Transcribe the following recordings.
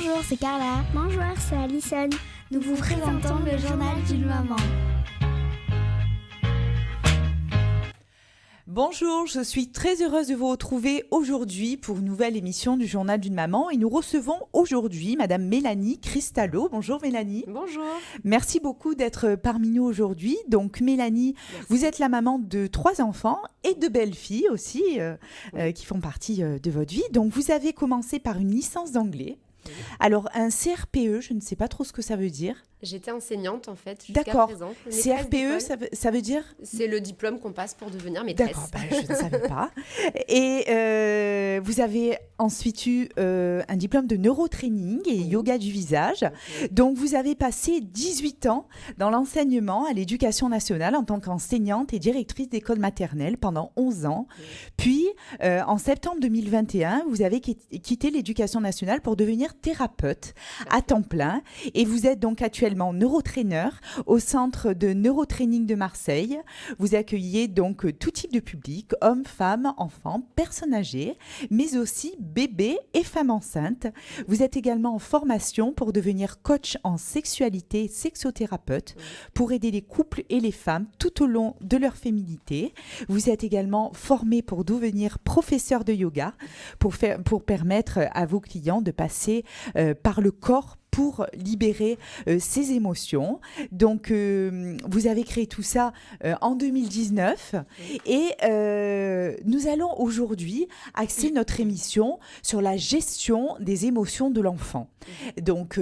Bonjour, c'est Carla. Bonjour, c'est Alison. Nous vous présentons le journal d'une maman. Bonjour, je suis très heureuse de vous retrouver aujourd'hui pour une nouvelle émission du Journal d'une maman et nous recevons aujourd'hui Madame Mélanie Cristallo. Bonjour Mélanie. Bonjour. Merci beaucoup d'être parmi nous aujourd'hui. Donc Mélanie, vous êtes la maman de 3 enfants et de belles-filles aussi qui font partie de votre vie. Donc vous avez commencé par une licence d'anglais. Alors un CRPE, je ne sais pas trop ce que ça veut dire. J'étais enseignante en fait jusqu'à D'accord. présent. CRPE, ça veut dire ? C'est le diplôme qu'on passe pour devenir maîtresse. D'accord, je ne savais pas. Et vous avez ensuite eu un diplôme de neurotraining et yoga du visage. Okay. Donc vous avez passé 18 ans dans l'enseignement à l'éducation nationale en tant qu'enseignante et directrice d'école maternelle pendant 11 ans. Puis en septembre 2021, vous avez quitté l'éducation nationale pour devenir thérapeute à temps plein. Et vous êtes donc actuellement neurotraîneur au centre de neurotraining de Marseille. Vous accueillez donc tout type de public, hommes, femmes, enfants, personnes âgées, mais aussi bébés et femmes enceintes. Vous êtes également en formation pour devenir coach en sexualité, sexothérapeute, pour aider les couples et les femmes tout au long de leur féminité. Vous êtes également formé pour devenir professeur de yoga, pour permettre à vos clients de passer par le corps pour libérer ses émotions. Donc, vous avez créé tout ça en 2019 et nous allons aujourd'hui axer notre émission sur la gestion des émotions de l'enfant. Donc,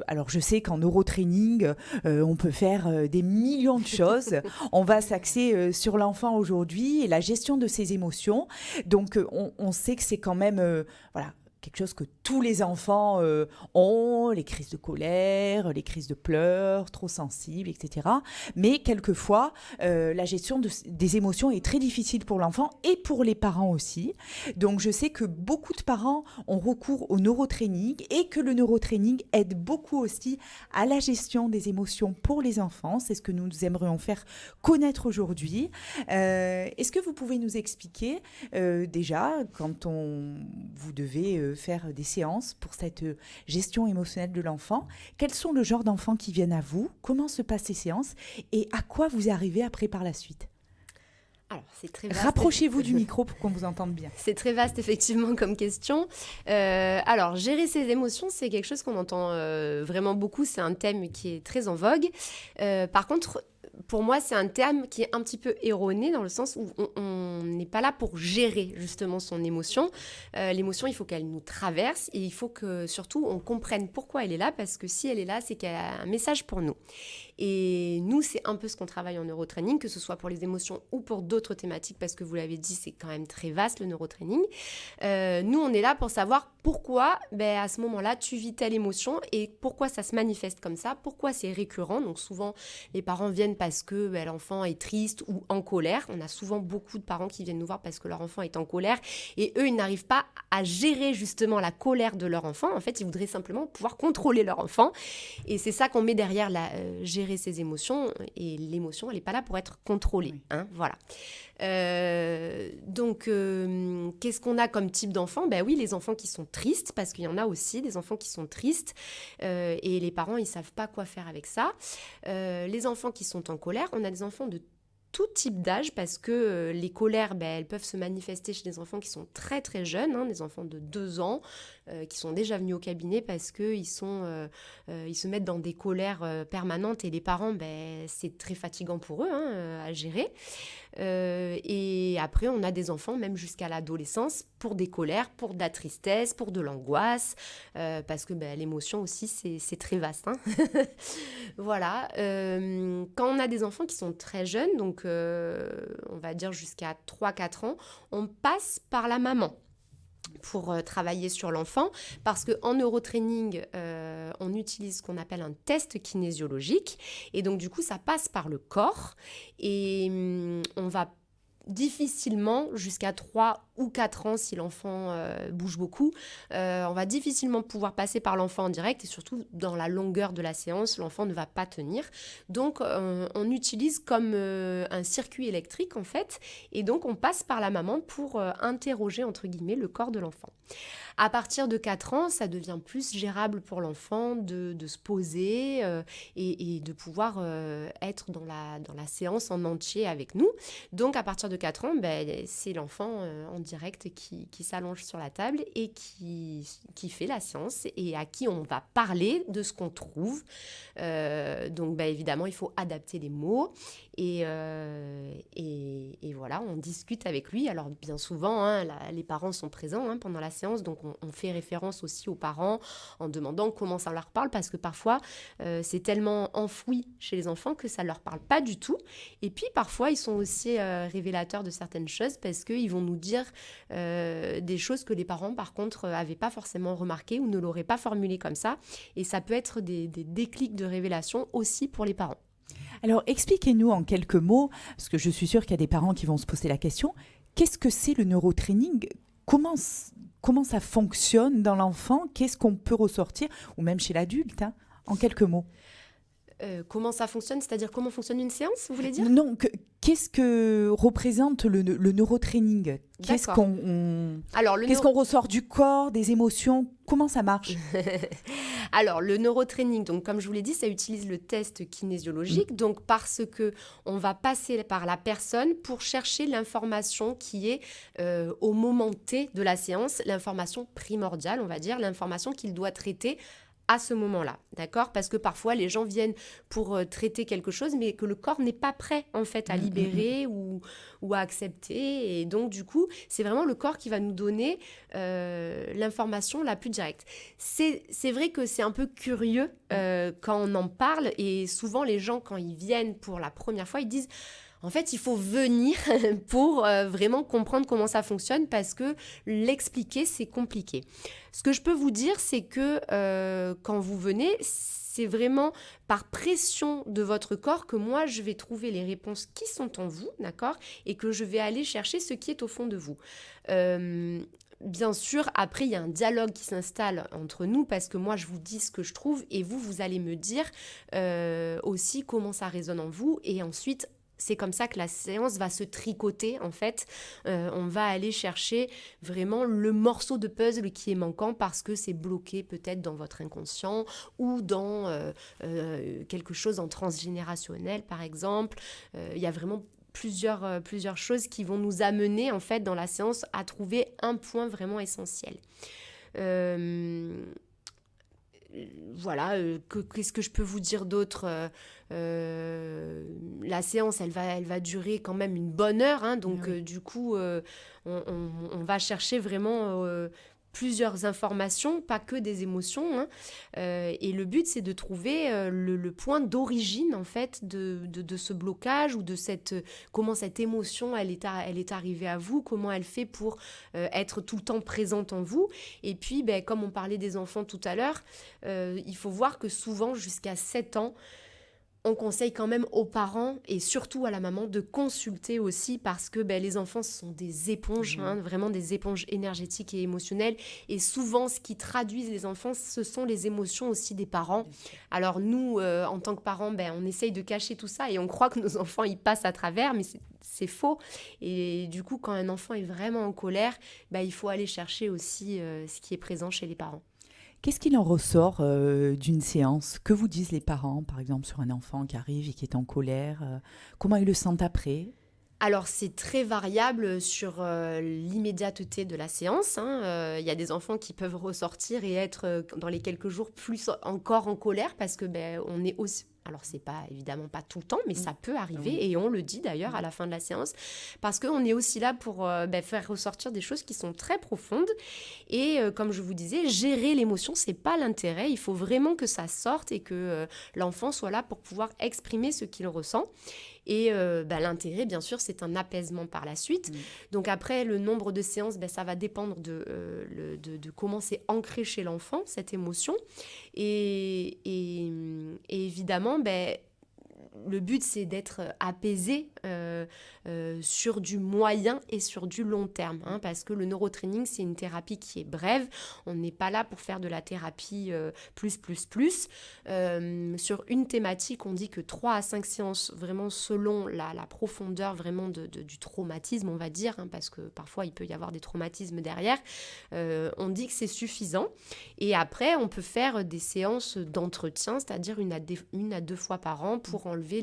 alors je sais qu'en neurotraining, on peut faire des millions de choses. On va s'axer sur l'enfant aujourd'hui et la gestion de ses émotions. Donc, on sait que c'est quand même, quelque chose que tous les enfants ont, les crises de colère, les crises de pleurs, trop sensibles, etc. Mais quelquefois, la gestion des émotions est très difficile pour l'enfant et pour les parents aussi. Donc, je sais que beaucoup de parents ont recours au neurotraining et que le neurotraining aide beaucoup aussi à la gestion des émotions pour les enfants. C'est ce que nous aimerions faire connaître aujourd'hui. Est-ce que vous pouvez nous expliquer déjà, quand vous devez faire des séances pour cette gestion émotionnelle de l'enfant, quels sont le genre d'enfants qui viennent à vous, comment se passent ces séances et à quoi vous arrivez après par la suite? Alors, c'est très vaste. Rapprochez-vous du micro pour qu'on vous entende bien. C'est très vaste effectivement comme question. Alors, gérer ses émotions, c'est quelque chose qu'on entend vraiment beaucoup. C'est un thème qui est très en vogue. Par contre, pour moi, c'est un terme qui est un petit peu erroné dans le sens où on n'est pas là pour gérer justement son émotion. L'émotion, il faut qu'elle nous traverse et il faut que surtout on comprenne pourquoi elle est là, parce que si elle est là, c'est qu'elle a un message pour nous. Et nous, c'est un peu ce qu'on travaille en neurotraining, que ce soit pour les émotions ou pour d'autres thématiques, parce que vous l'avez dit, c'est quand même très vaste le neurotraining. Nous, on est là pour savoir pourquoi, à ce moment-là, tu vis telle émotion et pourquoi ça se manifeste comme ça, pourquoi c'est récurrent. Donc souvent, les parents viennent parce que l'enfant est triste ou en colère. On a souvent beaucoup de parents qui viennent nous voir parce que leur enfant est en colère et eux, ils n'arrivent pas à gérer justement la colère de leur enfant. En fait, ils voudraient simplement pouvoir contrôler leur enfant. Et c'est ça qu'on met derrière gérer ses émotions. Et l'émotion, elle n'est pas là pour être contrôlée. Hein, voilà. Donc, qu'est-ce qu'on a comme type d'enfant ? Oui, les enfants qui sont tristes, parce qu'il y en a aussi des enfants qui sont tristes et les parents, ils ne savent pas quoi faire avec ça. Les enfants qui sont en colère, on a des enfants de tout type d'âge, parce que les colères, elles peuvent se manifester chez des enfants qui sont très très jeunes, des enfants de 2 ans, qui sont déjà venus au cabinet parce qu'ils ils se mettent dans des colères permanentes et les parents, c'est très fatigant pour eux à gérer. Et après, on a des enfants, même jusqu'à l'adolescence, pour des colères, pour de la tristesse, pour de l'angoisse, parce que l'émotion aussi, c'est très vaste. Voilà. Quand on a des enfants qui sont très jeunes, donc on va dire jusqu'à 3-4 ans, on passe par la maman pour travailler sur l'enfant, parce qu'en neurotraining, on utilise ce qu'on appelle un test kinésiologique, et donc du coup, ça passe par le corps, et on va difficilement, jusqu'à 3 ou 4 ans, si l'enfant bouge beaucoup, on va difficilement pouvoir passer par l'enfant en direct et surtout dans la longueur de la séance, l'enfant ne va pas tenir. Donc, on utilise comme un circuit électrique en fait et donc on passe par la maman pour interroger entre guillemets le corps de l'enfant. À partir de 4 ans, ça devient plus gérable pour l'enfant de se poser et de pouvoir être dans la séance en entier avec nous. Donc, à partir de 4 ans, c'est l'enfant en direct qui s'allonge sur la table et qui fait la séance et à qui on va parler de ce qu'on trouve. Donc, évidemment, il faut adapter les mots et voilà, on discute avec lui. Alors, bien souvent, les parents sont présents pendant la séance, donc on fait référence aussi aux parents en demandant comment ça leur parle parce que parfois, c'est tellement enfoui chez les enfants que ça ne leur parle pas du tout. Et puis, parfois, ils sont aussi révélateurs de certaines choses parce qu'ils vont nous dire des choses que les parents, par contre, n'avaient pas forcément remarquées ou ne l'auraient pas formulées comme ça. Et ça peut être des déclics de révélation aussi pour les parents. Alors, expliquez-nous en quelques mots, parce que je suis sûre qu'il y a des parents qui vont se poser la question, qu'est-ce que c'est le neurotraining ? Comment ça fonctionne dans l'enfant ? Qu'est-ce qu'on peut ressortir ? Ou même chez l'adulte, en quelques mots. Comment ça fonctionne ? C'est-à-dire comment fonctionne une séance, vous voulez dire ? Non, qu'est-ce que représente le neurotraining ? Qu'est-ce qu'on ressort du corps, des émotions ? Comment ça marche ? Alors, le neurotraining, donc, comme je vous l'ai dit, ça utilise le test kinésiologique, donc parce qu'on va passer par la personne pour chercher l'information qui est au moment T de la séance, l'information primordiale, on va dire, l'information qu'il doit traiter à ce moment-là, d'accord ? Parce que parfois, les gens viennent pour traiter quelque chose, mais que le corps n'est pas prêt, en fait, à libérer ou à accepter. Et donc, du coup, c'est vraiment le corps qui va nous donner l'information la plus directe. C'est vrai que c'est un peu curieux quand on en parle. Et souvent, les gens, quand ils viennent pour la première fois, ils disent... En fait, il faut venir pour vraiment comprendre comment ça fonctionne parce que l'expliquer, c'est compliqué. Ce que je peux vous dire, c'est que quand vous venez, c'est vraiment par pression de votre corps que moi, je vais trouver les réponses qui sont en vous, d'accord ? Et que je vais aller chercher ce qui est au fond de vous. Bien sûr, après, il y a un dialogue qui s'installe entre nous parce que moi, je vous dis ce que je trouve et vous allez me dire aussi comment ça résonne en vous. Et ensuite, c'est comme ça que la séance va se tricoter, en fait. On va aller chercher vraiment le morceau de puzzle qui est manquant parce que c'est bloqué peut-être dans votre inconscient ou dans quelque chose en transgénérationnel, par exemple. Il y a vraiment plusieurs choses qui vont nous amener, en fait, dans la séance à trouver un point vraiment essentiel. Voilà, qu'est-ce que je peux vous dire d'autre ? La séance, elle va durer quand même une bonne heure, donc du coup, on va chercher vraiment plusieurs informations, pas que des émotions, et le but, c'est de trouver le point d'origine, en fait, de ce blocage ou de comment cette émotion, elle est arrivée à vous, comment elle fait pour être tout le temps présente en vous. Et puis, comme on parlait des enfants tout à l'heure, il faut voir que souvent, jusqu'à 7 ans, on conseille quand même aux parents et surtout à la maman de consulter aussi parce que les enfants sont des éponges, vraiment des éponges énergétiques et émotionnelles. Et souvent, ce qui traduit les enfants, ce sont les émotions aussi des parents. Alors nous, en tant que parents, on essaye de cacher tout ça et on croit que nos enfants, ils passent à travers, mais c'est faux. Et du coup, quand un enfant est vraiment en colère, il faut aller chercher aussi ce qui est présent chez les parents. Qu'est-ce qu'il en ressort d'une séance ? Que vous disent les parents, par exemple, sur un enfant qui arrive et qui est en colère ? Comment ils le sentent après ? Alors, c'est très variable sur l'immédiateté de la séance. Il y a des enfants qui peuvent ressortir et être, dans les quelques jours, plus encore en colère parce que on est aussi... Alors, c'est pas évidemment pas tout le temps, mais ça peut arriver et on le dit d'ailleurs à la fin de la séance parce qu'on est aussi là pour faire ressortir des choses qui sont très profondes et comme je vous disais, gérer l'émotion, c'est pas l'intérêt. Il faut vraiment que ça sorte et que l'enfant soit là pour pouvoir exprimer ce qu'il ressent. Et l'intérêt, bien sûr, c'est un apaisement par la suite. Donc après, le nombre de séances, ça va dépendre de comment c'est ancré chez l'enfant, cette émotion. Et évidemment, le but, c'est d'être apaisé sur du moyen et sur du long terme, parce que le neurotraining, c'est une thérapie qui est brève. On n'est pas là pour faire de la thérapie plus. Sur une thématique, on dit que 3 à 5 séances, vraiment selon la profondeur vraiment du traumatisme, on va dire, parce que parfois, il peut y avoir des traumatismes derrière. On dit que c'est suffisant. Et après, on peut faire des séances d'entretien, c'est-à-dire une à deux fois par an pour enlever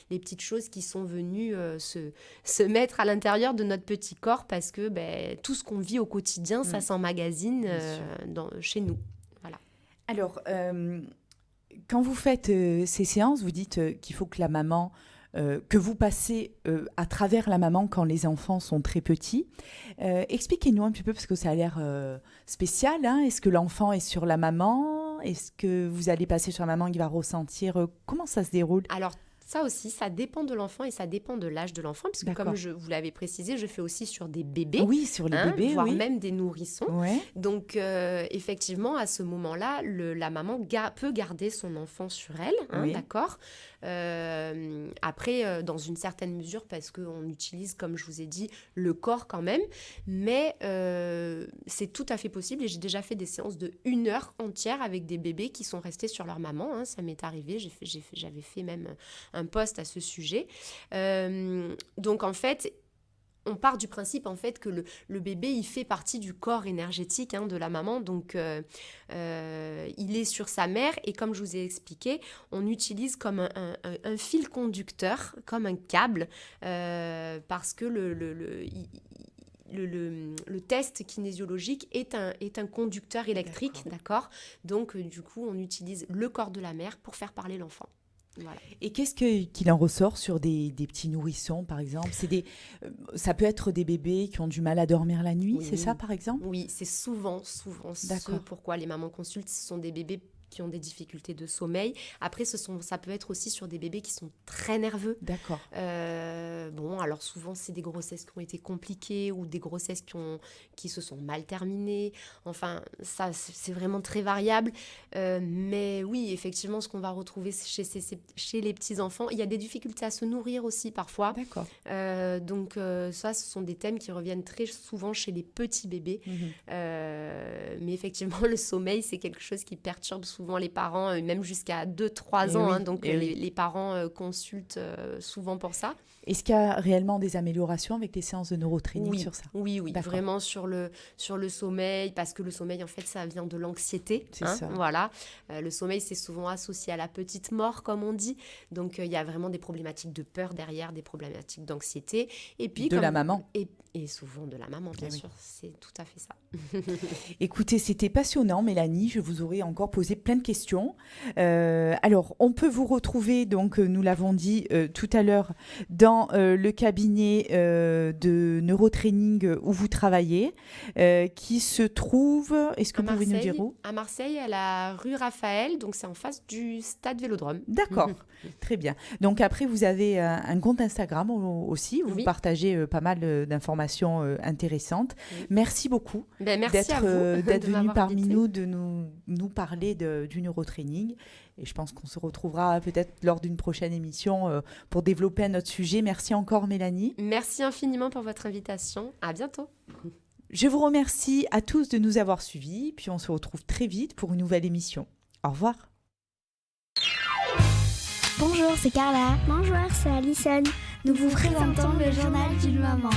les petites choses qui sont venues se mettre à l'intérieur de notre petit corps, parce que tout ce qu'on vit au quotidien, ça s'emmagasine chez nous. Voilà. Alors, quand vous faites ces séances, vous dites qu'il faut que la maman, que vous passez à travers la maman quand les enfants sont très petits. Expliquez-nous un petit peu, parce que ça a l'air spécial. Est-ce que l'enfant est sur la maman ? Est-ce que vous allez passer sur la maman qui va ressentir ? Comment ça se déroule ? Alors, ça aussi, ça dépend de l'enfant et ça dépend de l'âge de l'enfant, puisque comme vous l'avez précisé, je fais aussi sur des bébés. Oui, sur les bébés, voire même des nourrissons. Ouais. Donc, effectivement, à ce moment-là, la maman peut garder son enfant sur elle, d'accord. Après, dans une certaine mesure, parce qu'on utilise, comme je vous ai dit, le corps quand même, mais c'est tout à fait possible, et j'ai déjà fait des séances de 1 heure entière avec des bébés qui sont restés sur leur maman, ça m'est arrivé, j'avais fait même un post à ce sujet. Donc en fait, on part du principe en fait que le bébé, il fait partie du corps énergétique de la maman, donc il est sur sa mère, et comme je vous ai expliqué, on utilise comme un fil conducteur, comme un câble, parce que le test kinésiologique est un conducteur électrique, d'accord. Donc du coup, on utilise le corps de la mère pour faire parler l'enfant. Voilà. Et qu'est-ce qu'il en ressort sur des petits nourrissons, par exemple ? Ça peut être des bébés qui ont du mal à dormir la nuit, c'est ça, par exemple ? Oui, c'est souvent ce pourquoi les mamans consultent, ce sont des bébés qui ont des difficultés de sommeil. Après, ça peut être aussi sur des bébés qui sont très nerveux. D'accord. Alors souvent, c'est des grossesses qui ont été compliquées ou des grossesses qui se sont mal terminées. Enfin, ça, c'est vraiment très variable. Mais oui, effectivement, ce qu'on va retrouver chez les petits-enfants, il y a des difficultés à se nourrir aussi parfois. D'accord. Donc, ça, ce sont des thèmes qui reviennent très souvent chez les petits bébés. Mais effectivement, le sommeil, c'est quelque chose qui perturbe souvent les parents, même jusqu'à 2-3 ans. Donc, les parents consultent souvent pour ça. Est-ce qu'il y a réellement des améliorations avec les séances de neurotraining sur ça ? Oui, vraiment sur le sommeil, parce que le sommeil, en fait, ça vient de l'anxiété. C'est ça. Voilà. Le sommeil, c'est souvent associé à la petite mort, comme on dit. Donc, il y a vraiment des problématiques de peur derrière, des problématiques d'anxiété. Et puis, la maman. Et souvent de la maman, bien sûr. C'est tout à fait ça. Écoutez, c'était passionnant, Mélanie. Je vous aurais encore posé plein de questions. Alors, on peut vous retrouver, donc, nous l'avons dit tout à l'heure, dans le cabinet de neurotraining où vous travaillez, qui se trouve, est-ce que vous pouvez nous dire où ? À Marseille, à la rue Raphaël, donc c'est en face du stade Vélodrome. D'accord, très bien. Donc après, vous avez un compte Instagram aussi, où vous partagez pas mal d'informations intéressantes. Oui. Merci beaucoup d'être venu parmi nous, de nous parler du neurotraining. Et je pense qu'on se retrouvera peut-être lors d'une prochaine émission pour développer un autre sujet. Merci encore, Mélanie. Merci infiniment pour votre invitation. À bientôt. Je vous remercie à tous de nous avoir suivis. Puis on se retrouve très vite pour une nouvelle émission. Au revoir. Bonjour, c'est Carla. Bonjour, c'est Alison. Nous vous présentons le journal d'une maman.